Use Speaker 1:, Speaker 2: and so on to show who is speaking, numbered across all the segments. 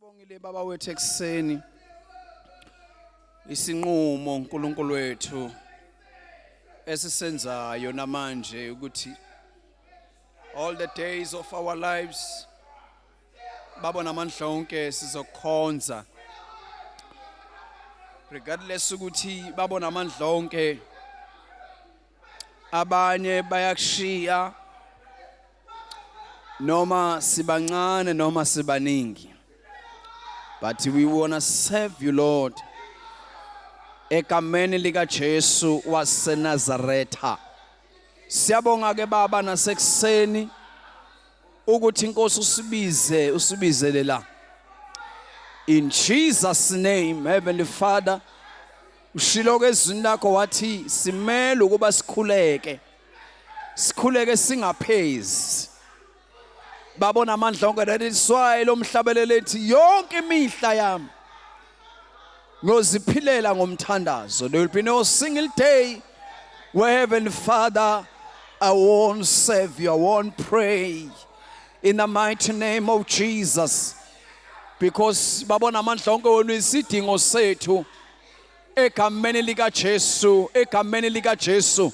Speaker 1: Sibongile baba wethu ekseni isinqumo uNkulunkulu wethu esisenzayo namanje ukuthi all the days of our lives baba namandla onke sizokhonza regardless ukuthi baba namandla onke abanye bayakushiya noma sibancane noma sibaningi. But we want to serve you, Lord. Ekameni lika Jesu waseNazaretha. Siyabonga ke baba nasekuseni ukuthi inkosi usibizele la. In Jesus' name, Heavenly Father, ushilo ke ezwini lakho wathi simele ukuba sikhuleke singaphezi. Babona amandla onke, that is why lo mhlabelelo ethi yonke imihla yami ngoziphilela ngomthandazo. There will be no single day where, Heavenly Father, I won't serve you, I won't pray in the mighty name of Jesus, because babona amandla onke wena isidingo sethu egameni lika Jesu, egameni lika Jesu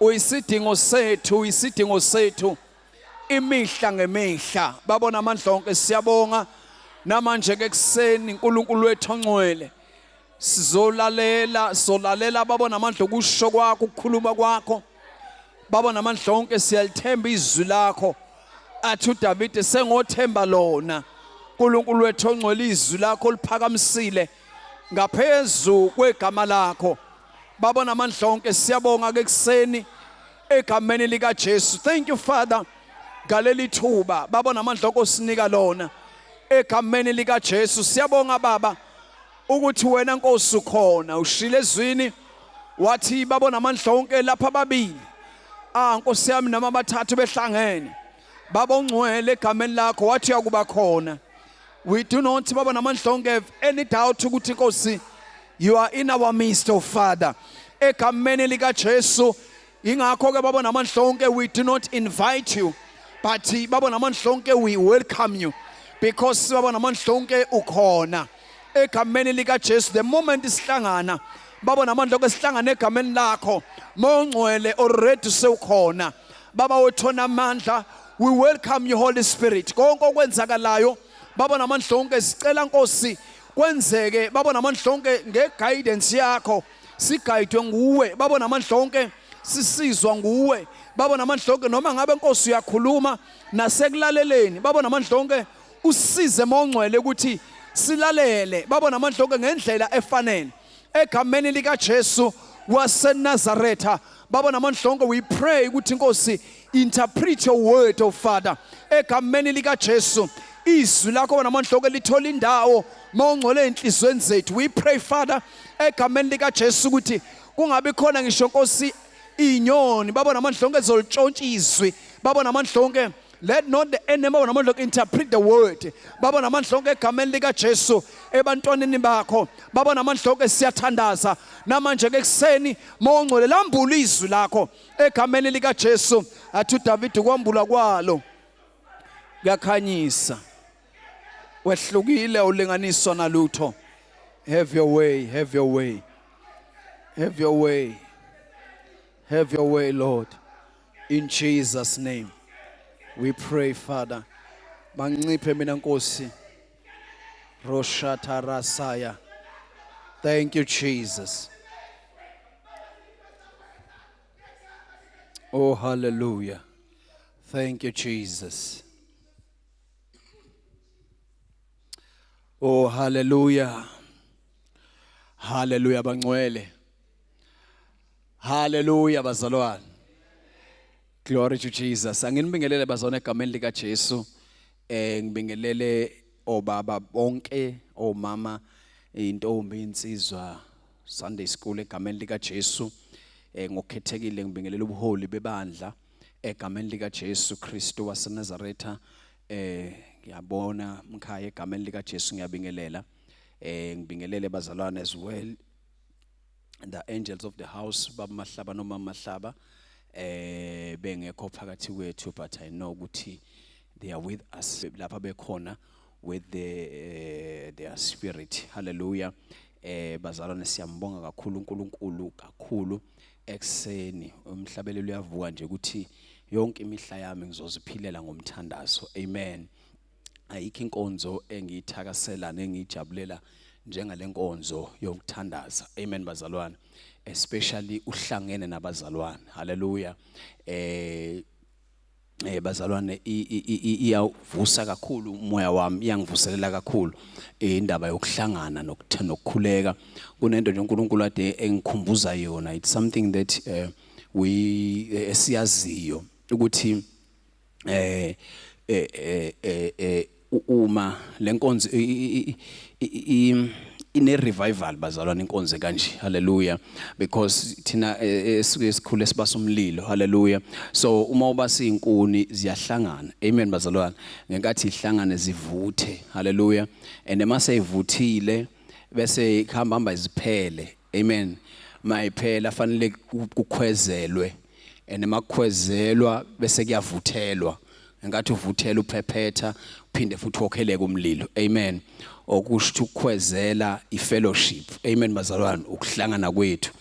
Speaker 1: uyisidingo sethu imihla ngemihla. Babona amandla onke siyabonga namanje ke kuseni uNkulunkulu wethu ongcwele sizolalela babona amandla okusho kwakho ukukhuluma kwakho. Babona amandla onke siyalithemba izwi lakho athi uDavid sengothemba lona. uNkulunkulu wethu ongcwele izwi lakho liphakamisile ngaphezu kwegama lakho. Babona amandla onke siyabonga ke kuseni egameni lika Jesu. Thank you, Father, galeli thuba babona amandla okosinika lona egameni lika Jesu. Siyabonga baba ukuthi wena Nkosi ukhona, ushile ezwini wathi babona amandla onke lapha ababili Nkosi yami noma bathathu behlangene baba ongcwele egameni lakho wathi yakuba khona. We do not babona amandla onke have any doubt ukuthi Nkosi you are in our midst, oh Father, egameni lika Jesu. Ingakho ke babona amandla onke we do not invite you, but babona amandla onke we welcome you, because babona amandla onke ukhona egameni lika Jesu. The moment isihlangana babona amandla onke sihlangana egameni lakho mongcwele already sewukhona baba wethona amandla. We welcome you, Holy Spirit. Konke okwenzakalayo babona amandla onke sicela Nkosi kwenzeke babona amandla onke ngeguidance yakho, sigayidwe nguwe babona amandla onke, sisizwa nguwe babona amandla onke. Noma ngabe Nkosi uyakhuluma nasekulaleleni babona amandla onke usize mongcwele ukuthi silalele babona amandla onke ngendlela efanele egameni lika Jesu waseNazaretha. Babona amandla onke we pray ukuthi Nkosi interpret your word, oh Father, egameni lika Jesu. Izwi lakho babona amandla onke lithola indawo mongcwele enhlizweni zethu. We pray, Father, egameni lika Jesu ukuthi kungabi khona ngisho Nkosi inyoni babona amandla onke ezolitshontsha izwi babona amandla onke. Let not the enemy babona amandla onke interpret the word babona amandla onke egameni lika Jesu ebantwaneni bakho babona amandla onke. Siyathandaza namanje ke kuseni mongcwele lambula izwi lakho egameni lika Jesu. Athi uDavid kwambula kwalo kuyakhanyisa, wehlukile ulinganiswa nalutho. Have your way, have your way, have your way, have your way, Lord, in Jesus' name we pray, Father. Banciphe mina Nkosi roshata rasaya. Thank you, Jesus. Oh, hallelujah. Thank you, Jesus. Oh, hallelujah. Hallelujah bangcwele. Hallelujah bazalwane. Glory to Jesus. Anginibingelele bazalwane egameni lika Jesu. Ngibingelele obaba bonke, omama, intombi, insizwa, Sunday school egameni lika Jesu. Ngokukhethekile ngibingelele ubuholi bebandla egameni lika Jesu Kristu waseNazaretha. Ngiyabona mkhaya egameni lika Jesu ngiyabingelela. Ngibingelele bazalwane as well, the angels of the house, baba Mahlaba noma Mahlaba bengekho phakathi kwethu, but I know ukuthi they are with us lapha bekhona with the spirit. Hallelujah. Bazalwane siyambonga kakhulu uNkulunkulu kakhulu ekseni umhlabelelo uyavuka nje ukuthi yonke imihla yami ngizoziphilela ngomthandazo. Amen. Ayikho inkonzo engiyithakasela nengijabulela njengalenkonzo yokuthandaza. Amen bazalwane. Especially uhlangene nabazalwane. Hallelujah. Bazalwane iyavusa kakhulu umoya wami, iyangivuselela kakhulu indaba yokuhlangana nokukhuleka. Kunento nje uNkulunkulu ade engikhumbuza yona. It's something that we siyaziyo ukuthi uma lenkonzo ine revival bazalwane inkonzo kanje. Hallelujah. Because thina esikhule sibasa umlilo. Hallelujah. So uma ubasa izinkuni ziyahlangana. Amen bazalwane. Ngenkathi ihlangane zivuthe. Hallelujah. And emase ivuthile bese ikhamba iziphele. Amen. Mayiphela fanele kukhwezelwe. And emakhwezelwa bese kuyavuthelwa. Ngenkathi uvuthela uphephetha uphinde futhi wokheleke umlilo. Amen. Okusho ukukhwezela ifellowship. Amen bazalwane, ukuhlangana kwethu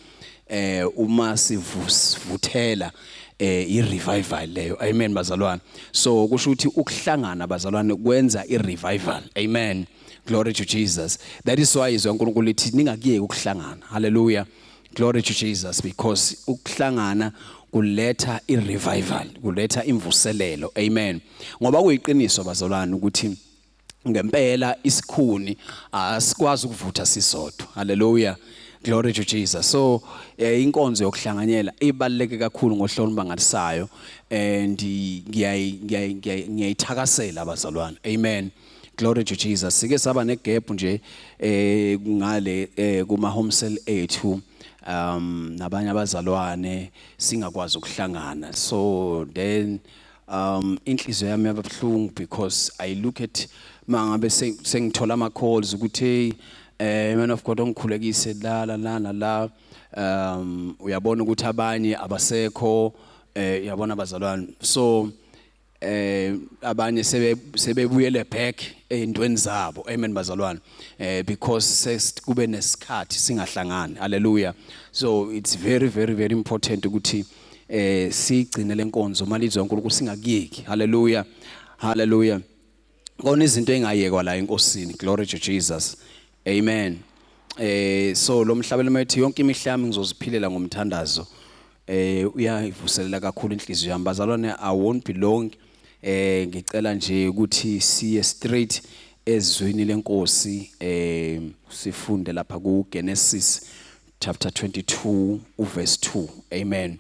Speaker 1: uma sivuthela irevival leyo. Amen bazalwane. So kusho ukuthi ukuhlangana bazalwane kwenza irevival. Amen. Glory to Jesus. That is why izwe uNkulunkulu lithi ningakiyeki ukuhlangana. Hallelujah. Glory to Jesus, because ukuhlangana kuletha irevival, kuletha imvuselelo. Amen. Ngoba kuyiqiniso bazalwane ukuthi ngempela isikhuni asikwazi ukuvutha sisodwa. Hallelujah. Glory to Jesus. So inkonzo yokuhlanganyela ibaluleke kakhulu ngohlelo bangalisayo and ngiyayithakasela bazalwane. Amen. Glory to Jesus. Sike saba negap nje ngale kuma home cell ethu nabanye abazalwane singakwazi ukuhlangana. So then inhliziyo yami yababhlungu because I look at mangabe sengithola ama calls ukuthi man of God ongikhulekise la uyabona ukuthi abanye abasekho uyabona abazalwane. So abanye sebebuyele back entweni zabo. Amen bazalwane. Because kube nesikhathi singahlangani. Hallelujah. So it's very very very important ukuthi sigcine lenkonzo malizwe uNkulunkulu singakiyeki. Hallelujah. Hallelujah. Kona izinto engayekwa la enkosini. Glory to Jesus. Amen. So lo mhlabelo methi yonke imihla yami ngizoziphilela ngomthandazo. Uyayivuselela kakhulu inhliziyo yami bazalwane. I won't be long. Ngicela nje ukuthi siye straight ezweni lenkosi sifunde lapha ku Genesis chapter 22 verse 2. Amen.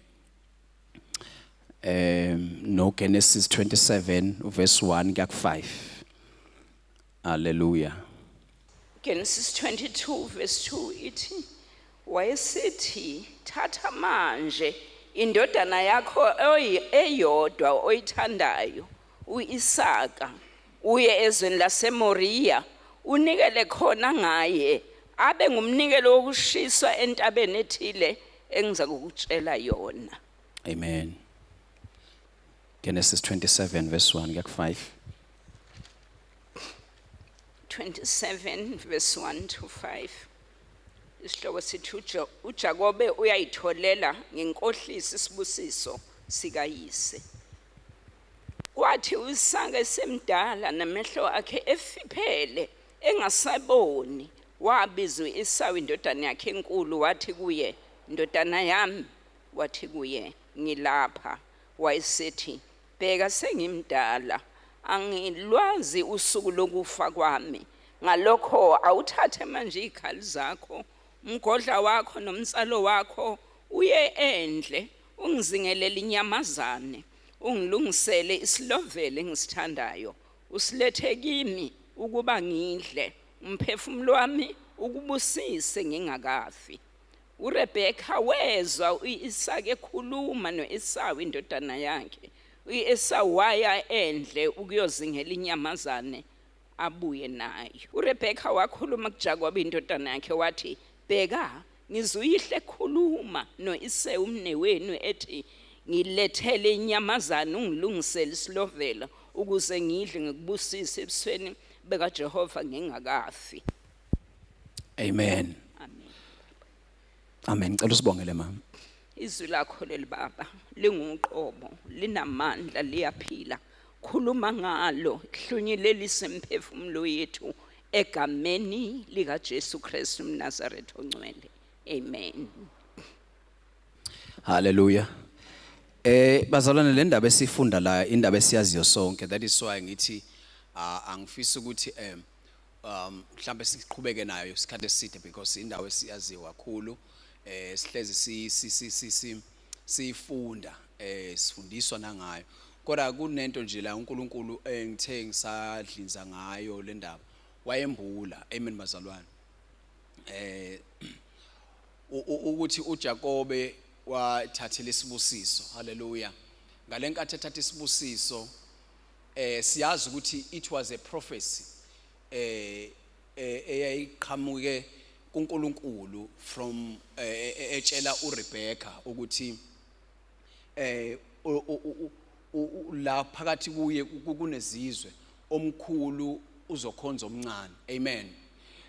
Speaker 1: No, Genesis 27 verse 1 kuya ku 5. Hallelujah.
Speaker 2: Genesis 22 verse 2 ithi wayesethi thatha manje indodana yakho eyodwa oyithandayo uIsaka uye ezweni laseMoriya unikele khona ngaye abe ngumnikelo wokushiswa entabeni ethile engiza kukutshela yona.
Speaker 1: Amen. Genesis 27 verse 1 kuya ku 5.
Speaker 2: 27 verse 1 to 5. Isihloko sithi uJakobe uyayitholela ngenkohlisi isibusiso sikayise. Kwathi uIsaka esemdala namehlo akhe efiphele engasaboni wabiza uEsawu indodana yakhe enkulu wathi kuye ndodana yami wathi kuye ngilapha. Wayesethi bheka sengimdala angilwazi usuku lokufa kwami ngalokho awuthathe manje ikhali zakho umgodla wakho nomnsalo wakho uye endle ungizingelele inyamazane ungilungisele isilovele engisithandayo usilethe kimi ukuba ngidle umphefumulo wami ukubusise ngingakafi. uRebeka wezwa uIsaka ekhuluma noEsawu indodana yakhe. uEsawu waya endle ukuyozingela inyamazane abuye nayo. uRebeka wakhuluma kuJakobe indodana yakhe wathi bheka ngizuyihle khuluma noIsau umnewenu ethi ngilethele inyamazane ungilungisele isilovela ukuze ngidle ngikubusise ebusweni bekaJehova ngingakafi.
Speaker 1: Amen.
Speaker 2: Amen.
Speaker 1: Amen. Ngicela usibongele mama.
Speaker 2: Izwi lakho leli baba lingumqobo, linamandla, liyaphila. Khuluma ngalo, hlunyelelise imphefumulo yethu egameni lika Jesu Kristu uMnazaretha ongcwele. Amen.
Speaker 1: Hallelujah. Bazalwane le ndaba esifunda la indaba esiyaziyo sonke, that is why ngithi angifisa ukuthi mhlambe siqhubeke nayo isikhathi eside because indawo esiyaziyo kakhulu sihlezi sifunda sifundiswa nangayo. Kodwa kunento nje la uNkulunkulu engithe ngisadlinza ngayo le ndaba wayembula. Amen bazalwane. Ukuthi uJakobe wathathela isibusiso. Hallelujah. Ngalenkathi ethatha isibusiso siyazi ukuthi it was a prophecy eyayiqhamuke kuNkulunkulu from etshela uRebecca ukuthi la phakathi kuye kunezizwe omkhulu uzokhonza omncane. Amen.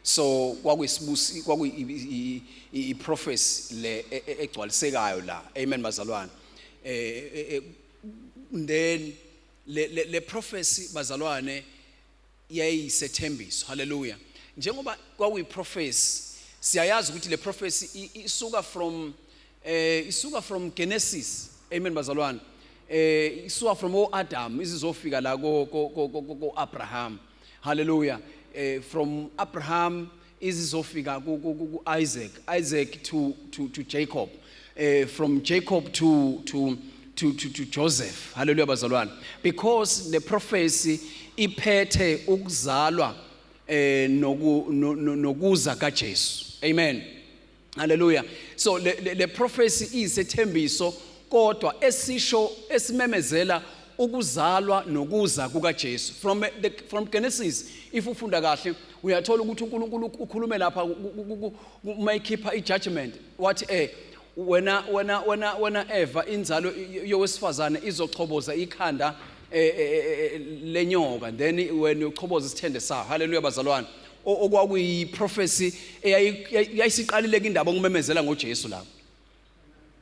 Speaker 1: So kwakuyisibusi prophecy le egcwalisekayo la. Amen bazalwane. Then le prophecy bazalwane yayisethembiso. Hallelujah. Njengoba kwakuyiprophecy siyayazi ukuthi le prophecy isuka from Genesis. Amen bazalwane. Isuka from Adam izizofika la ko Abraham. Hallelujah. From Abraham izizofika ku Isaac to Jacob, from Jacob to Joseph. Hallelujah bazalwane. Because the prophecy iphethe ukuzalwa nokuza kaJesu. Amen. Hallelujah. So the prophecy isethembiso kodwa esisho esimemezela ukuzalwa nokuza kukaJesu. From Genesis if ufunda kahle uyathola ukuthi uNkulunkulu ukhulume lapha mayikhipha ijudgment wathi wena Eva inzalo yowesifazane izochoboza ikhanda lenyoka, then when uchoboza isithende sawo. Hallelujah bazalwane. Okwakuyi prophecy eyayisiqalile indaba ngumemezela ngoJesu lapha.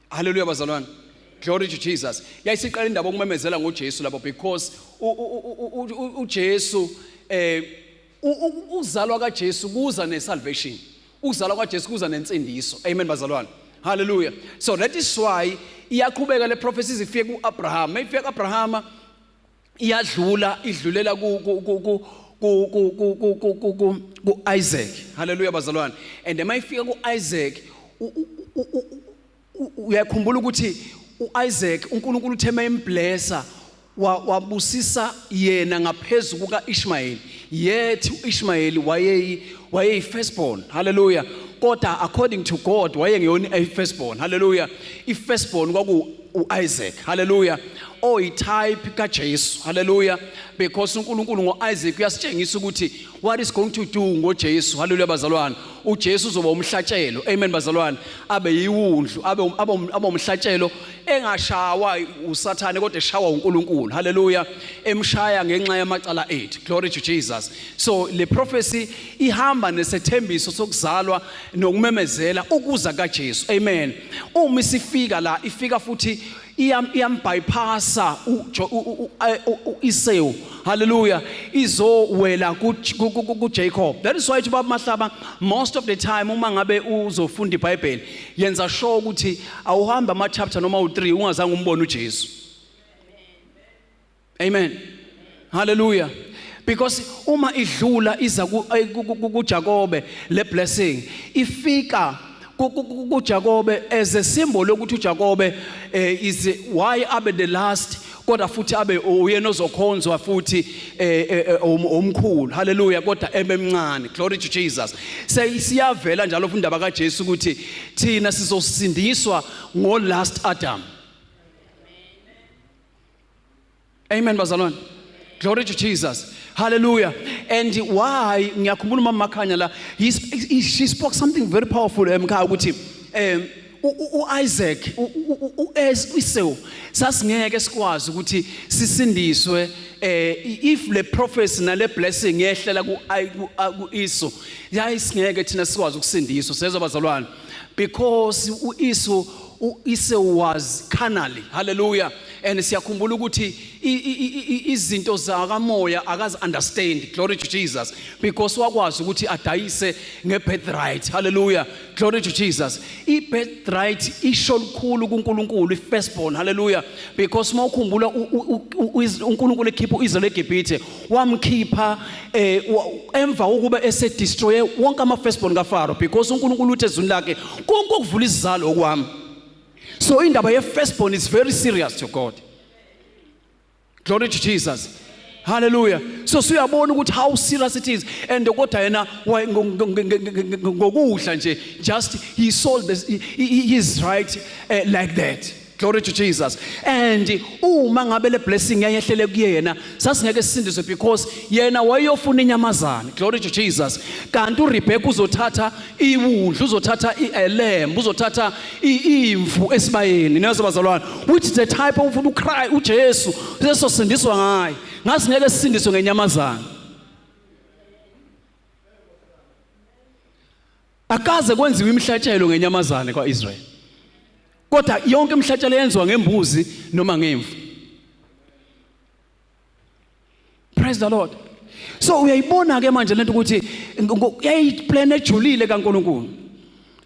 Speaker 1: Hallelujah bazalwane. Glory to Jesus. Yayisiqala indaba ngumemezela ngoJesu lapha because uJesu uzalwa kaJesu kuza nesalvation. Uzalwa kaJesu kuza nensindiso. Amen bazalwane. Hallelujah. So that is why iyaqhubeka le prophecies ifike kuAbraham. Mayifika kuAbraham idlulela ku Isaac. Hallelujah bazalwane. And mayifika ku Isaac uyakhumbula ukuthi uIsaac uNkulunkulu utheme imblessa wabusisa yena ngaphezulu kuka Ishmael. Yet uIshmael wayeyi firstborn. Hallelujah. Kodwa according to God wayengeyona firstborn. Hallelujah. Firstborn kwaku uIsaac. Hallelujah. Type kaJesu. Hallelujah. Because uNkulunkulu ngoIsaac uyasitshengisa ukuthi what is going to do ngoJesu. Hallelujah bazalwane. uJesu uzoba umhlatshelo. Amen bazalwane. Abe yiwundlu, abe umhlatshelo engashawa uSathane kodwa eshawa uNkulunkulu. Hallelujah. Emshaya ngenxa yamacala ethu. Glory to Jesus. So le prophecy ihamba nesethembiso sokuzalwa nokumemezela ukuza kaJesu. Amen. Uma isifika la ifika futhi bypassa Esau. Hallelujah. Izowela ku Jacob. That is why baba mahlaba most of the time uma ngabe uzofunda iBhayibheli yenza sure ukuthi awuhamba ama chapter noma u3 ungazange umbone uJesu. Amen. Hallelujah. Because uma idlula iza ku Jacob le blessing ifika kuJakobe as a symbol ukuthi uJakobe is why abe the last kodwa futhi abe uyena ozokhonzwa futhi omkhulu. Hallelujah. Kodwa emncane. Glory to Jesus. Siyavela njalo fundaba kaJesu ukuthi thina sizosindiswa ngo last Adam. Amen bazalwane. Glory to Jesus. Hallelujah. And why ngiyakhumbula mama Makhanya la she spoke something very powerful ukuthi
Speaker 3: uIsaac Esau sasingeke sikwazi ukuthi sisindiswe if le prophecy na le blessing yehlela ku Esau yayisingeke thina sikwazi ukusindiswa sezwe bazalwane because Esau was carnally. Hallelujah. And siyakhumbula ukuthi izinto zakamoya akazi understand. Glory to Jesus. Because wakwazi ukuthi adayise ngebirthright. Hallelujah. Glory to Jesus. Ibirthright isho likhulu kuNkulunkulu ifirstborn. Hallelujah. Because mawukhumbula uNkulunkulu ekhipha uIsrael eGibhithe wamkhipha emva ukuba ese destroy wonke ama firstborn kaFaro because uNkulunkulu uthe ezweni lakhe konke okuvula izizalo okwami. So indaba ye firstborn is very serious to God. Glory to Jesus. Hallelujah. So siyabona ukuthi how serious it is and kodwa yena ngokudla nje just he sold this his right like that. Glory to Jesus. And uma ngabe le blessing yayehlele kuyena sasingeke sisindiswe because yena wayeyofuna inyamazana. Glory to Jesus. Kanti uRebecca uzothatha iwundlu uzothatha ilamb uzothatha imvu esibayeni nezabazalwane which is the type of uChrist uJesu sesosindiswa ngaye. Ngasingeke sisindiswe ngenyamazana. Akaze kwenziwe imihlatshelo ngenyamazana kwaIsrael. Kodwa yonke imihlatshelo yenziwa ngembuzi noma ngemvu. Praise the Lord. So uyayibona ke manje lento ukuthi yayiplan ejulile kaNkulunkulu.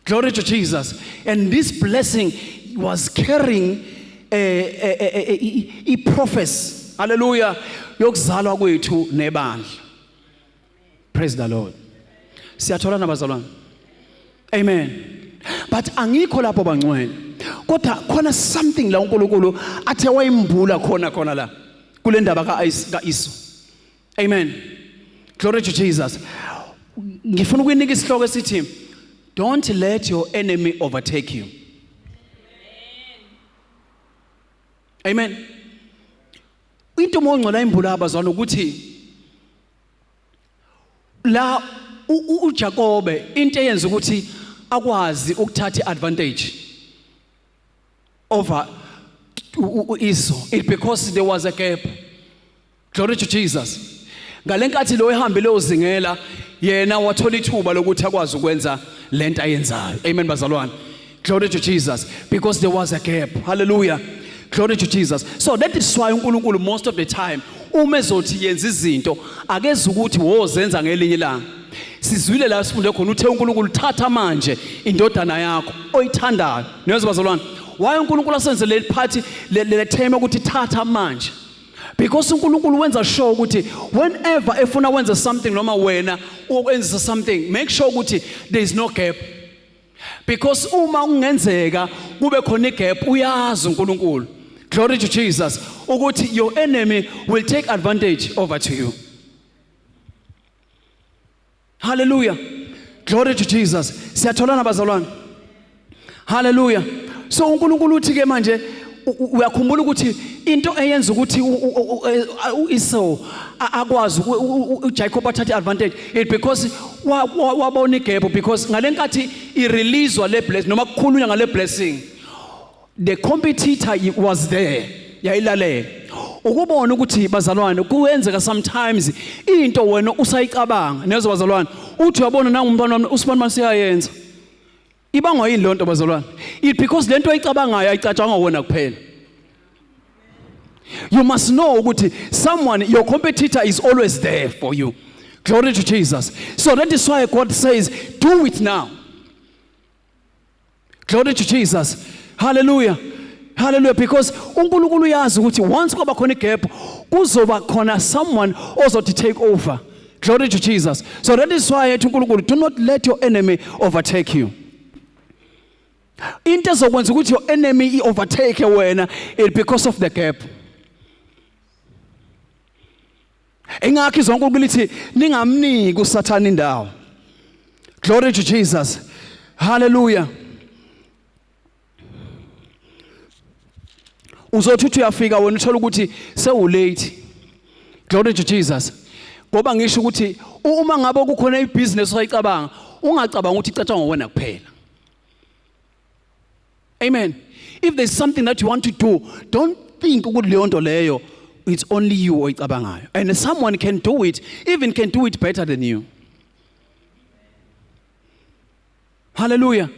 Speaker 3: Glory to Jesus. And this blessing was carrying a prophecy. Hallelujah. Yokuzalwa kwethu nebandla. Praise the Lord. Siyathola nabazalwane. Amen. But angikho lapho bangcwele. Kodwa khona something la uNkulunkulu athe wayimbula khona la kule ndaba kaIsau. Amen. Glory to Jesus. Ngifuna ukuyinika isihloko esithi don't let your enemy overtake you. Amen. Into mongcola imbula abazwana ukuthi la uJakobe into eyenza ukuthi akwazi ukuthatha iadvantage over Esau it because there was a gap. Glory to Jesus. Ngalenkathi lo ehambile uzingela yena wathola ithuba lokuthi akwazi ukwenza lento ayenzayo. Amen bazalwane. Glory to Jesus because there was a gap. Hallelujah. Glory to Jesus. So that is why uNkulunkulu most of the time uma ezothi yenza izinto akeze ukuthi wozenza ngelinye ilanga. Sizwile la sifunde khona uthe uNkulunkulu thatha manje indodana yakho oyithandayo. Niyazwa bazalwane. Why uNkulunkulu asenze le party le theme ukuthi thatha manje? Because uNkulunkulu wenza sure ukuthi whenever efuna wenza something noma wena ukwenza something make sure ukuthi there is no gap. Because uma ungenzeka kube khona igap uyazi uNkulunkulu. Glory to Jesus. Ukuthi your enemy will take advantage over to you. Hallelujah. Glory to Jesus. Siyatholana bazalwane. Hallelujah. So uNkulunkulu uthi ke manje uyakhumbula ukuthi into eyenza ukuthi uEsau akwazi uJacob athathe advantage it because wabona igap because ngalenkathi ireleasewa le blessing noma kukhulunywa ngale blessing the competitor was there yayilalela ukubona ukuthi bazalwane kuwenzeka sometimes into wena usayicabanga nezo bazalwane uthi uyabona nangu umntwana wami uSibani masiyayenza ibangwa yini lonto bazalwane it because lento ayicabangayo ayicatshanga wona kuphela. You must know ukuthi someone your competitor is always there for you. Glory to Jesus. So that is why God says do it now. Glory to Jesus. Hallelujah. Hallelujah. Because uNkulunkulu uyazi ukuthi once kwaba khona igap kuzoba khona someone also to take over. Glory to Jesus. So that is why uNkulunkulu do not let your enemy overtake you. Into ezokwenza ukuthi your enemy overtake wena it because of the gap. Engakho izonke ukuthi ningamniki uSathane indawo. Glory to Jesus. Hallelujah. Uzothi uyafika wena uthola ukuthi sewulate. Glory to Jesus. Ngoba ngisho ukuthi uma ngabe kukhona ibusiness oyicabanga ungacabanga ukuthi icatshwa ngowena kuphela. Amen. If there's something that you want to do, don't think ukuthi leyo nto leyo it's only you oyicabangayo. And someone can do it, even can do it better than you. Hallelujah.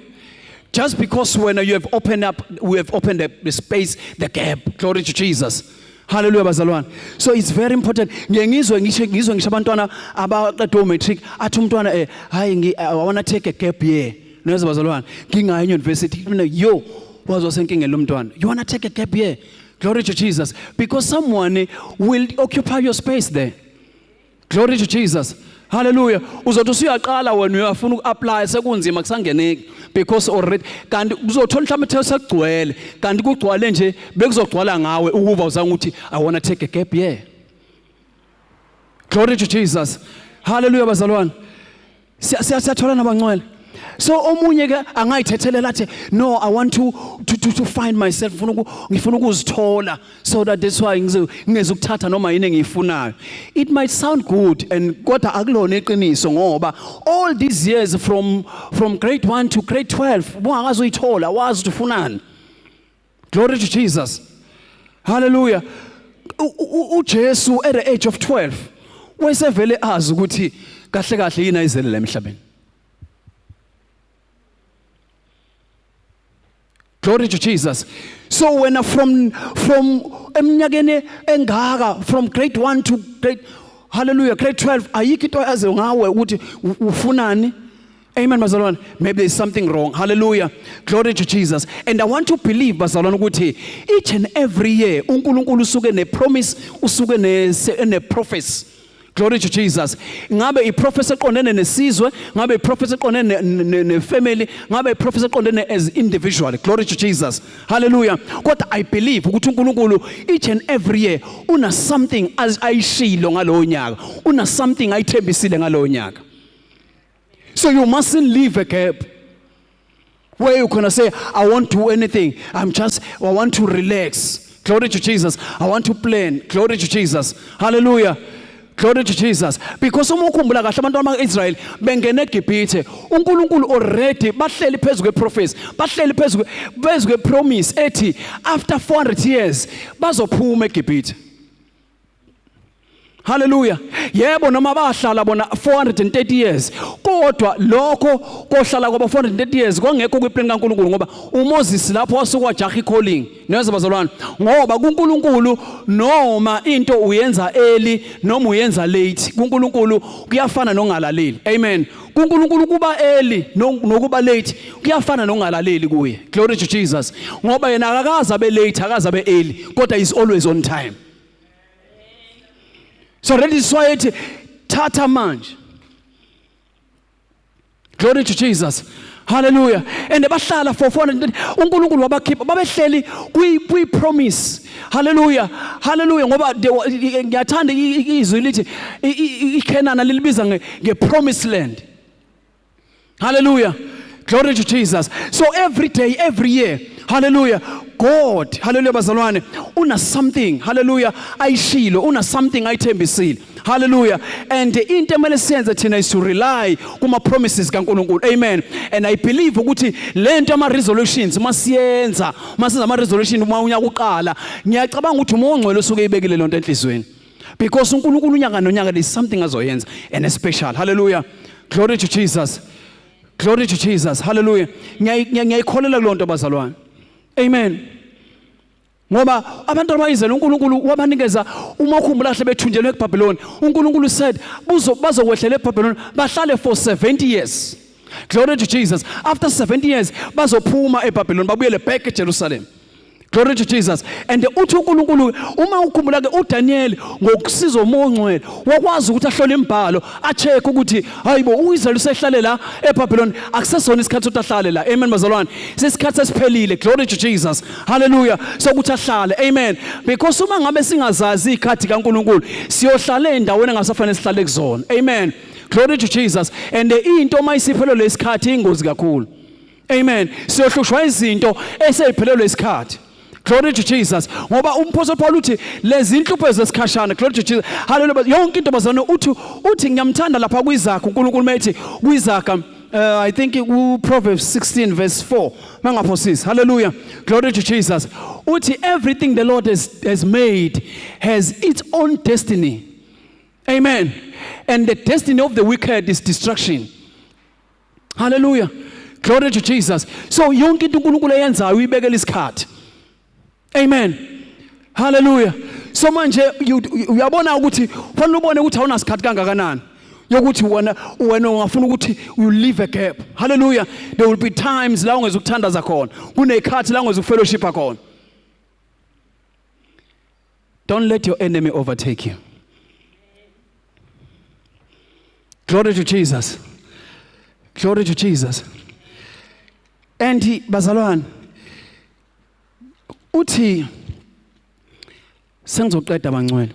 Speaker 3: Just because when we have opened the space, the gap. Glory to Jesus. Hallelujah, bazalwane. So it's very important. Ngizwe ngisho abantwana abaqeda matric athi umntwana I want to take a gap year. Neza bazalwane. Ngingaya university. Yo, wazosenkingela umntwana. You want to take a gap year? Glory to Jesus. Because someone will occupy your space there. Glory to Jesus. Hallelujah. Uzothi usuyaqala wena uyafuna uku-apply sekunzima kusangeneki because already kanti uzothola mhlawumbe sekugcwele kanti kugcwale nje bekuzogcwala ngawe ukuba uzange uthi I want to take a gap year. Glory to Jesus. Hallelujah bazalwane. Siyathola nabangcwele. So omunye ke angayithethelele athi no I want to find myself ngifuna ukuzithola so that that's why ngizokuthatha noma yini engiyifunayo. It might sound good and kodwa akulona iqiniso ngoba all these years from grade 1 to grade 12 ungakaze uyithola wazi ukuthi ufunani. Glory to Jesus. Hallelujah. uJesu at the age of 12 wayesevele azi ukuthi kahle kahle yini ayizele la emhlabeni. Glory to Jesus. So when from eminyakeni engaka from grade 1 to grade grade 12 ayikho into yaze ngawe ukuthi ufunani. Amen bazalwane. Maybe there's something wrong. Hallelujah. Glory to Jesus. And I want to believe bazalwane ukuthi each and every year uNkulunkulu usuke ne promise usuke ne prophecy. Glory to Jesus. Ngabe iprofessor eqondene nesizwe, ngabe iprofessor eqondene ne-family, ngabe iprofessor eqondene as individual. Glory to Jesus. Hallelujah. Kodwa I believe ukuthi uNkulunkulu each and every year una something as ayishilo ngalowo nyaka. Una something ayithembisile ngalowo nyaka. So you mustn't leave a gap where you're going to say I won't do anything. I want to relax. Glory to Jesus. I want to plan. Glory to Jesus. Hallelujah. Glory to Jesus. Because umukhumbula kahle abantwana bakaIsrael bengene eGibhithe uNkulunkulu already bahleli phezulu kweprophets bahleli phezulu kwepromise ethi after 400 years bazophuma eGibhithe. Hallelujah. Yebo noma bahlala bona 430 years kodwa lokho kohlala kwaba 430 years kwangekho kwiplan kaNkulunkulu ngoba uMoses lapho wasuka jahi calling neza bazalwane ngoba kuNkulunkulu noma into uyenza early noma uyenza late kuNkulunkulu kuyafana nongalaleli. Amen. kuNkulunkulu kuba early nokuba late kuyafana nongalaleli kuye. Glory to Jesus. Ngoba yena akakaza be late akaza be early kodwa is always on time. So that is why it tata manje. Glory to Jesus. Hallelujah. And bahlala for 400 uNkulunkulu wabakhipha babehleli kwi promise. Hallelujah. Hallelujah ngoba ngiyathanda izwi lithi iKenana lilibiza nge promised land. Hallelujah. Glory to Jesus. So every day, every year, hallelujah, God, hallelujah bazalwane, una something, hallelujah, ayishilo, una something ayithembisile. Hallelujah. And into emele siyenze thina is to rely kuma promises kaNkulunkulu. Amen. And I believe ukuthi lento ama resolutions masiyenza ama resolution uma unyaka uqala ngiyacabanga ukuthi uMongcwele usuke ibekile lonto enhlizweni. Because uNkulunkulu unyaka nonyaka there is something azoyenza and special. Hallelujah. Glory to Jesus. Glory to Jesus. Hallelujah. Ngiyayikholela kulonto bazalwane. Amen. Ngoba abantu abayizela uNkulunkulu wabanikeza uma ukhumbula hle bethunjelwe eBabylon. uNkulunkulu said bazokwehlela eBabylon bahlale for 70 years. Glory to Jesus. After 70 years bazophuma eBabylon babuyele back eJerusalem. Glory to Jesus. And uthi uNkulunkulu uma ukhumbula ke uDaniel ngokusiza uMongcwele wakwazi ukuthi ahlole imibhalo acheck ukuthi hayibo uIsrael usehlale la eBabylon akusesona isikhathi ukuthi ahlale la. Amen bazalwane. Sesikhathi esiphelile. Glory to Jesus. Hallelujah. So ukuthi ahlale. Amen. Because uma ngabe singazazi ikhathi kaNkulunkulu siyohlala endaweni engasafanele sihlale kuzona. Amen. Glory to Jesus. And into mayisiphelwe lesikhathi ingozi kakhulu. Amen. Siyohlushwa izinto eseyiphelelwe isikhathi. Glory to Jesus. Ngoba uMapostle Paul uthi lezi inhlupho zesikhashana. Glory to Jesus. Hallelujah. Yonke into bazana uthi ngiyamthanda lapha kwiZakha uNkulunkulu methi kwiZakha I think Proverbs 16 verse 4. Mangaphosisi. Hallelujah. Glory to Jesus. Uthi everything the Lord has made has its own destiny. Amen. And the destiny of the wicked is destruction. Hallelujah. Glory to Jesus. So yonke into uNkulunkulu ayenzayo uyibekela isikhathi. Amen. Hallelujah. So manje uyabona ukuthi kufanele ubone ukuthi awuna sikhathi kangakanani yokuthi wena ungafuna ukuthi you leave a gap. Hallelujah. There will be times la ungezukuthandaza khona. Kunekhathi la ungezukufellowshipa khona. Don't let your enemy overtake you. Glory to Jesus. Glory to Jesus. And bazalwane uthi sengizoqeda bangcwele.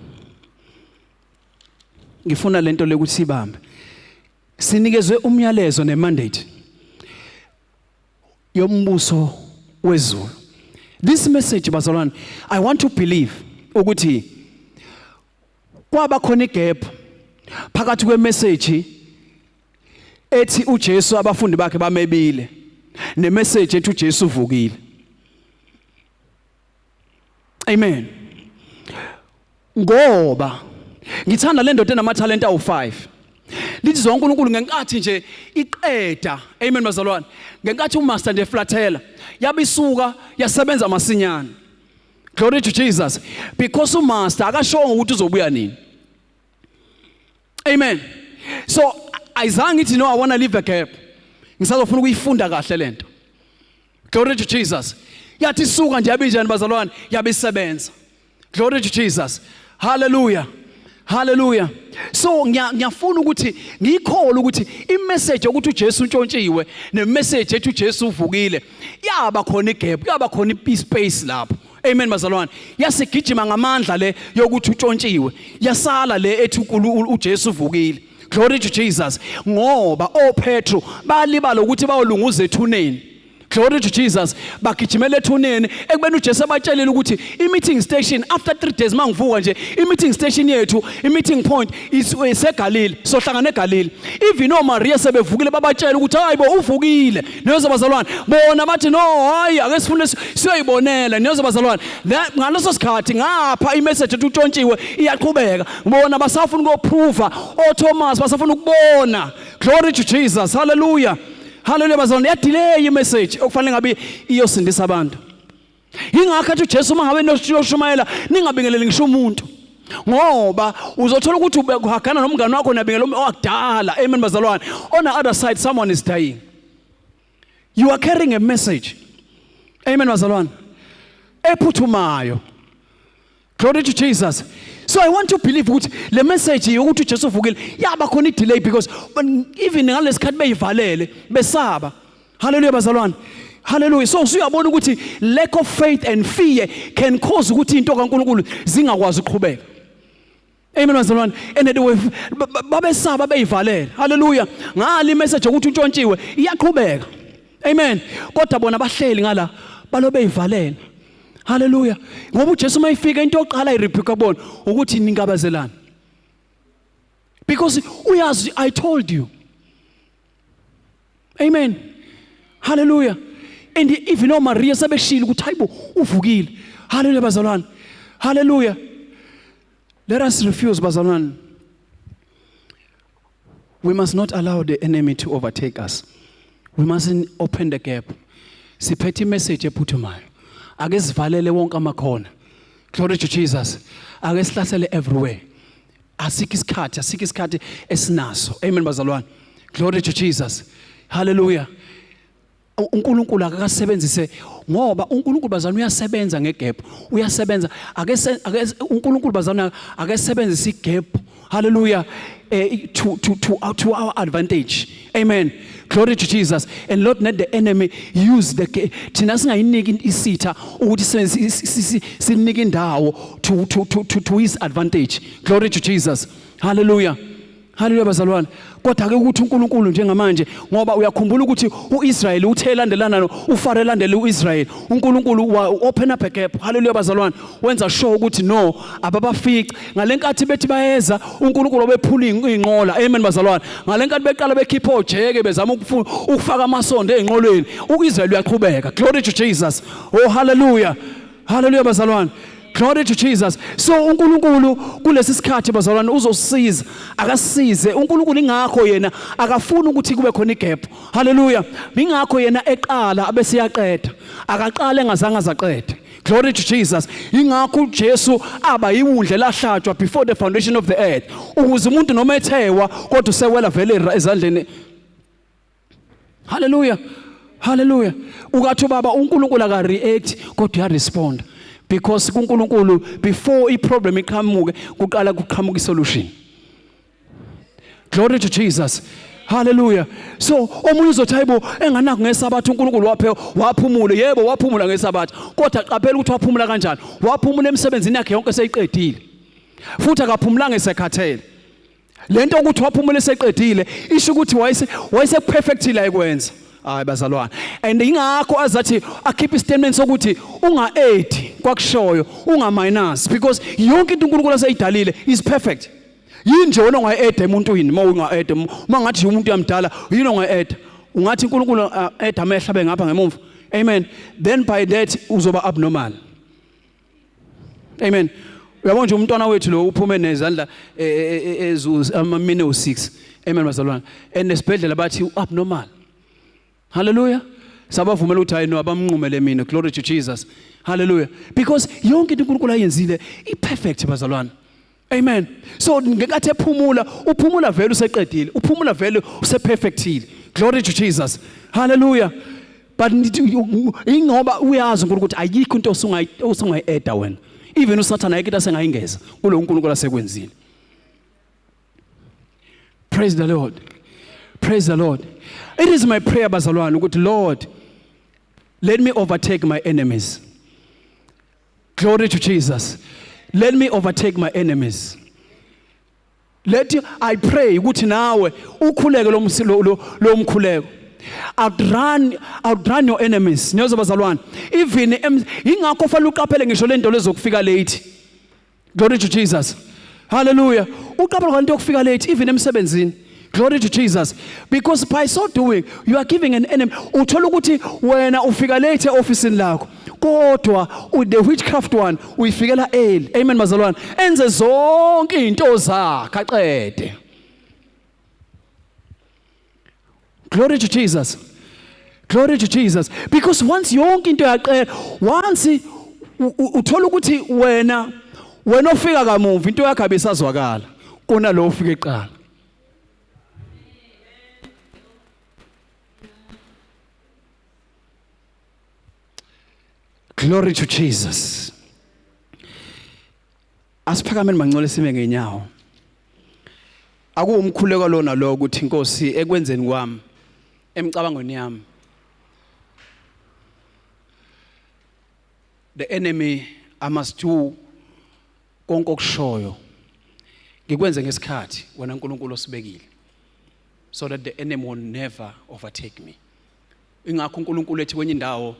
Speaker 3: Ngifuna lento lokuthi sibambe. Sinikezwe umyalezo nemandate yombuso wezulu. This message bazalwane, I want to believe ukuthi kwaba khona igap phakathi kwemessage ethi uJesu abafundi bakhe bamebile nemessage ethi uJesu uvukile. Amen. Ngoba ngithanda le ndoda enamathalenta awu5. Lithi zonke uNkulunkulu ngenkathi nje iqeda. Amen bazalwane. Ngenkathi umaster nje flathela yabisuka yasebenza masinyane. Glory to Jesus. Because umaster akashonga ukuthi uzobuya nini. Amen. So ayizange ithi no I want to leave a gap. Ngisazofuna ukuyifunda kahle lento. Glory to Jesus. Yathi suka nje yabinjani bazalwane yabisebenza. Glory to Jesus. Hallelujah. Hallelujah. So ngiyafuna ukuthi ngikholwe ukuthi imessage ukuthi uJesu untshontshiwe nemessage ethi uJesu uvukile yaba khona igap, yaba khona ispace lapho. Amen bazalwane. Yasigijima ngamandla le yokuthi untshontshiwe. Yasala le ethi uJesu uvukile. Glory to Jesus. Ngoba oPetro balibala ukuthi bayolunguza ethuneni. Glory to Jesus. Bagijimela ethuneni ekubeni uJesu abatshelile ukuthi i-meeting station after 3 days mangivuka nje i-meeting station yethu i-meeting point iseGalile sohlangana eGalile. Even Maria sebevukile babatshela ukuthi hayibo uvukile. Niyoze bazalwane bona bathi no hayi ake sifune siyoyibonela. Niyoze bazalwane ngaleso sikhathi ngapha imessage ethi untshontshiwe iyaqhubeka. Ngibona basafuna ukuprove oThomas basafuna ukubona. Glory to Jesus. Hallelujah. Hallelujah bazalwane yadelay imessage okufanele ngabe iyosindisa abantu. Ingakho athi uJesu mangabe noshumayela ningabingeleli ngisho umuntu. Ngoba uzothola ukuthi uhagana nomngane wakho nabingela owakudala. Amen bazalwane. On the other side someone is dying. You are carrying a message. Amen bazalwane. Ephuthumayo. Glory to Jesus. So I want to believe ukuthi le message yokuthi uJesu uvukile yaba khona delay because even ngalesikhathi beyivalele besaba. Hallelujah bazalwane. Hallelujah. So usuyabona ukuthi lack of faith and fear can cause ukuthi into kaNkulunkulu zingakwazi ukuqhubeka. Amen bazalwane. And the way babesaba beyivalele. Hallelujah. Ngali message ukuthi untshontshiwe iyaqhubeka. Amen. Kodwa bona bahleli ngala balobe beyivalele. Hallelujah. Ngoba uJesu mayifika into yokuqala irebuke bona ukuthi ningabazelana. Because uyazi I told you. Amen. Hallelujah. And even Maria sebeshila ukuthi hayibo uvukile. Hallelujah bazalwane. Hallelujah. Let us refuse bazalwane. We must not allow the enemy to overtake us. We mustn't open the gap. Siphethe message ephuthumayo. Ake sivalele wonke amakhona. Glory to Jesus. Ake sihlahlele everywhere. Asike isikhathi esinaso. Amen bazalwane. Glory to Jesus. Hallelujah. uNkulunkulu akasebenzise ngoba uNkulunkulu bazana uyasebenza ngegap. Uyasebenza ake uNkulunkulu bazana akasebenzisa igap. Hallelujah. To our advantage. Amen. Glory to Jesus. And Lord, let the enemy use the thina singayiniki isitha ukuthi sinike indawo to his advantage. Glory to Jesus. Hallelujah. Haleluya bazalwane. Kodwa ke ukuthi uNkulunkulu njengamanje ngoba uyakhumbula ukuthi uIsrael uthe elandelana uFaro elandele uIsrael. uNkulunkulu open up a gap. Haleluya bazalwane. Wenza sure ukuthi no ababafici. Ngalenkathi bethi bayeza uNkulunkulu obephula inqola. Amen bazalwane. Ngalenkathi beqala bekhipha ojeke bezama ukufaka amasondo ezinqolweni. uIsrael uyaqhubeka. Glory to Jesus. Oh hallelujah. Hallelujah bazalwane. Glory to Jesus. So uNkulunkulu kulesi sikhathi bazalwane uzosiza akasize uNkulunkulu ingakho yena akafuni ukuthi kube khona igap. Hallelujah. Ingakho yena eqala abese yaqeda. Akaqala engazange azaqede. Glory to Jesus. Ingakho uJesu aba yiwundle lahlatshwa before the foundation of the earth. Ukuze umuntu noma ethewa kodwa usewela vele ezandleni. Hallelujah. Hallelujah. Ukathi baba uNkulunkulu aka react kodwa uya respond. Because kuNkulunkulu before i-problem iqhamuke kuqala kuqhamuka i-solution. Glory to Jesus. Hallelujah. So omunye uzothi hayibo enganaki ngesabatha uNkulunkulu waphumule. Yebo waphumula ngesabatha. Kodwa qaphela ukuthi waphumula kanjani. Waphumula emsebenzini yakhe yonke seyiqedile. Futhi akaphumulanga esekhathele. Lento ukuthi waphumula eseqedile isho ukuthi wayese perfectly ayikwenza. Hayi bazalwane. And ingakho azathi akhipha istatement sokuthi unga-add kwakushoyo unga-minus because yonke into uNkulunkulu aseyidalile is perfect. Yini nje wena onga-add emuntwini uma unga-add uma ngathi umuntu yamdala yini onga-add ungathi uNkulunkulu add amehla abe ngapha ngemuva. Amen. Then by that uzoba abnormal. Amen. Uyabona nje umntwana wethu lo uphume nezandla amamine u6. Amen bazalwane. And nesibhedlela bathi abnormal. Hallelujah. Sabavumela ukuthi hayi no abamnqumele mina. Glory to Jesus. Hallelujah. Because yonke into uNkulunkulu ayenzile iperfect bazalwane. Amen. So ngekathi ephumula uphumula vele useqedile. Uphumula vele useperfectile. Glory to Jesus. Hallelujah. But ingoba uyazi uNkulunkulu ukuthi ayikho into osungayi-add wena. Even uSathane ayikho into asengayingeza kulo uNkulunkulu asekwenzile. Praise the Lord. Praise the Lord. It is my prayer bazalwane ukuthi Lord let me overtake my enemies. Glory to Jesus. Let me overtake my enemies. I pray ukuthi nawe ukhuleke lo mkhuleko. Outrun your enemies. Nyoza bazalwane. Even ingakho fanele uqaphele ngisho lento lezokufika late. Glory to Jesus. Hallelujah. Uqaphele ngalento yokufika late even emsebenzini. Glory to Jesus. Because by so doing, you are giving an enemy. Uthola ukuthi wena ufika late officeini lakho. Kodwa the witchcraft one uyifikela early. Amen bazalwane. Enze zonke izinto zakhe aqede. Glory to Jesus. Glory to Jesus. Because once yonke into yaqeda, once uthola ukuthi wena ofika kamuva into yakhe abesazwakala kunalo ufika eqala. Glory to Jesus. Asiphakameni mangcole sime ngenyawo. Akuwumkhuleko lona lo ukuthi Inkosi ekwenzeni kwami emcabangweni yami. The enemy I must do konke okushoyo. Ngikwenze ngesikhathi wena uNkulunkulu osibekile. So that the enemy will never overtake me. Ingakho uNkulunkulu ethi kwenye indawo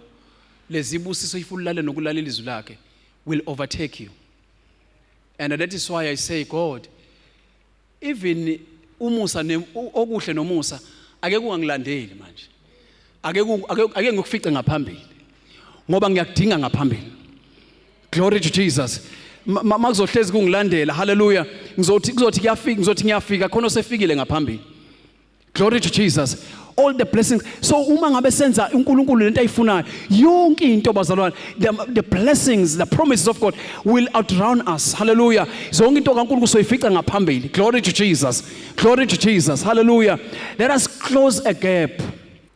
Speaker 3: lezibusiso ifulale nokulalela izwi lakhe will overtake you. And that is why I say God, even umusa okuhle nomusa ake kungangilandeli manje. Ake ngikufice ngaphambili. Ngoba ngiyakudinga ngaphambili. Glory to Jesus. Makuzohlezi kungilandela. Hallelujah. Ngizothi ngiyafika khona osefikile ngaphambili. Glory to Jesus. All the blessings. So uma ngabe senza uNkulunkulu lento ayifunayo yonke into bazalwane the blessings, the promises of God will outrun us. Hallelujah. Zonke into kaNkulunkulu soyifica ngaphambili. Glory to Jesus. Glory to Jesus. Hallelujah. Let us close a gap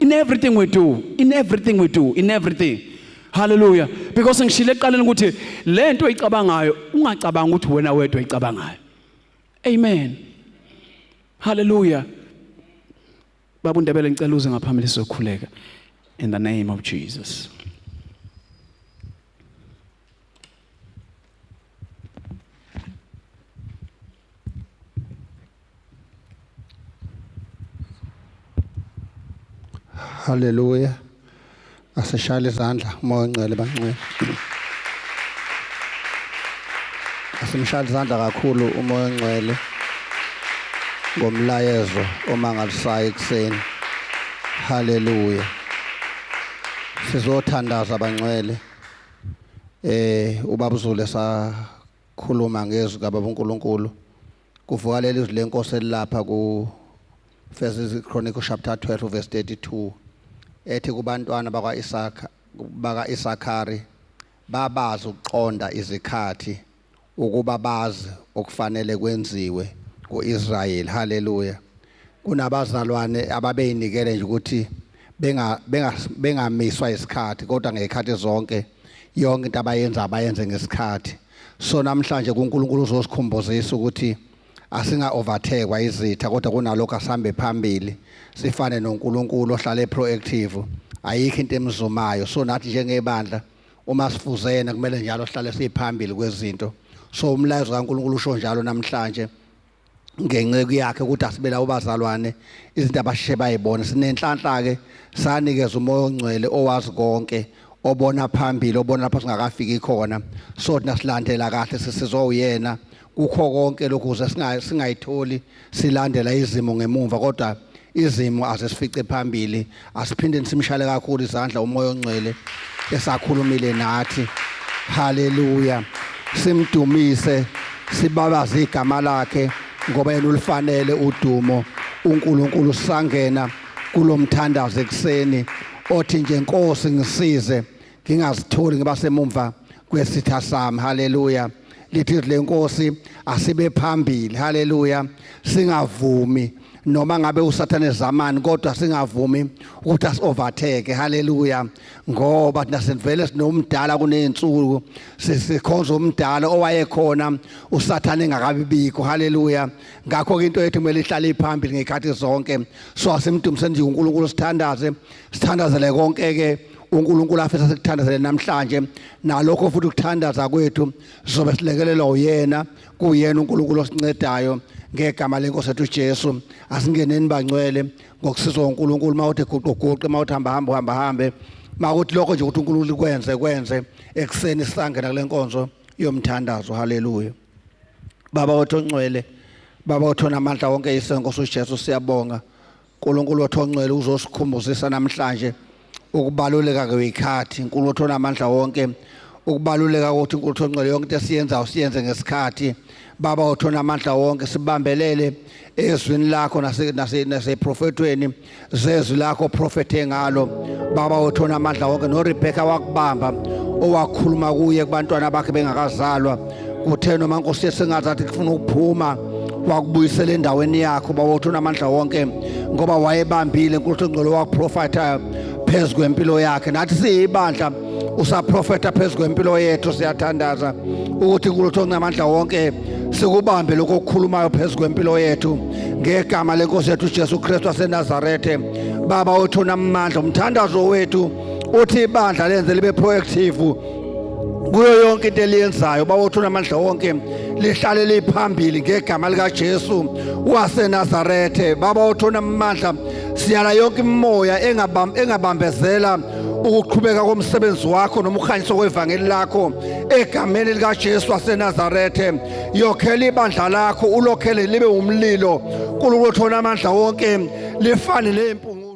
Speaker 3: in everything we do. In everything we do. In everything. Hallelujah. Because ngishile eqaleni ukuthi lento oyicabangayo ungacabanga ukuthi wena wedwa oyicabangayo. Amen. Hallelujah. Baba uNdebele ngicela uze ngaphambili sizokhuleka in the name of Jesus.
Speaker 4: Hallelujah. Asishayile izandla umoya ongcwele bancane. Asimshayile izandla kakhulu umoya ongcwele ngomlayezo omangalisayo ekseni. Hallelujah. Sizothandaza abangcwele. Ubaba uZulu sakhuluma ngezwi kaBaba uNkulunkulu. Kuvuka leli izwi lenkosi elapha ku First Chronicle chapter 12 verse 32. Ethi kubantwana baka Isakhari babazi ukuqonda izikhathi ukuba bazi okufanele kwenziwe kuIsrayeli. Hallelujah. Kunabazalwane ababeyinikele nje ukuthi bengamiswa isikhathi kodwa ngezikhathi zonke yonke into abayenze ngesikhathi. So namhlanje kuNkulunkulu uzosikhumbuzisa ukuthi asinga overtake izitha kodwa kunalokho asihambe phambili sifane noNkulunkulu ohlala proactive. Ayikho into emzumayo. So nathi njengebandla uma sifuzene kumele njalo sihlale siphambili kwezinto. So umlayezo kaNkulunkulu usho njalo namhlanje ngenceke yakhe ukuthi asibela ubazalwane izinto abasheshe bayibona. Sinenhlanhla ke sanikeza umoya ongcwele owazi konke obona phambili obona lapho singakafiki khona. So thina silandela kahle sizowuyena kukho konke lokhu uze singayitholi silandela izimo ngemumva kodwa izimo azisifice phambili. Asiphinde simshale kakhulu izandla umoya ongcwele esakhulumile nathi. Hallelujah. Simdumise sibabaze igama lakhe ngoba yena ulifanele udumo. uNkulunkulu sangena kulomthandazo ekseni othi nje Nkosi ngisize ngingazitholi ngiba semumva kwesitha sami. Hallelujah. Lithi le Nkosi asibe phambili. Hallelujah. Singavumi noma ngabe usathane ezamani kodwa singavumi ukuthi asi-overtake. Hallelujah. Ngoba thina sivele sinomdala kuney'nsuku sikhonza umdala owayekhona usathane engakabibikho. Hallelujah. Ngakho-ke into yethu kumele ihlale phambili ngey'khathi zonke. So asimdumise nje uNkulunkulu sithandazele konke-ke uNkulunkulu afisa sikuthandazele namhlanje. Nalokho futhi ukuthandaza kwethu sizobe silekelelwa uyena. Kuyena uNkulunkulu osincedayo ngegama lenkosi yethu uJesu. Asingeneni bangcwele ngokusizwa uNkulunkulu mawuthi guquguqe mawuthi hambe mawuthi lokho nje ukuthi uNkulunkulu kwenze ekseni sisangena kule nkonzo yomthandazo. Hallelujah. Baba wethu ongcwele, Baba wethu onamandla wonke isenkosi uJesu siyabonga. uNkulunkulu wethu ongcwele uzosikhumbuzisa namhlanje ukubaluleka kwezikhathi. uNkulunkulu wethu onamandla wonke ukubaluleka ukuthi uNkulunkulu ongcwele yonke into esiyenzayo siyenze ngesikhathi. Baba wethu onamandla wonke sibambelele ezwini lakho naseprofetweni zezwi lakho prophethe ngalo. Baba wethu onamandla wonke noRebecca wakubamba owakhuluma kuye kubantwana bakhe bengakazalwa kuthe noma Nkosi yethu sengazathi kufuna ukuphuma wakubuyisela endaweni yakho. Baba wethu onamandla wonke ngoba wayebambile uNkulunkulu ongcwele wakuprofetha phezu kwempilo yakhe. Nathi siyibandla usaprofetha phezu kwempilo yethu. Siyathandaza ukuthi uNkulunkulu onamandla wonke sikubambe lokho okukhulumayo phezu kwempilo yethu ngegama lenkosi yethu uJesu Kristu waseNazarethe. Baba wethu onamandla umthandazo wethu uthi ibandla lenze libe proactive kuyo yonke into eliyenzayo. Baba wethu onamandla wonke lihlale liphambili ngegama likaJesu waseNazarethe. Baba wethu onamandla siyala yonke imimoya engabambezela ukuqhubeka komsebenzi wakho noma ukhanyiso kwevangeli lakho egameni likaJesu waseNazarethe. Yokhela ibandla lakho ulokhele libe umlilo. uNkulunkulu wethu onamandla wonke lifane nempungu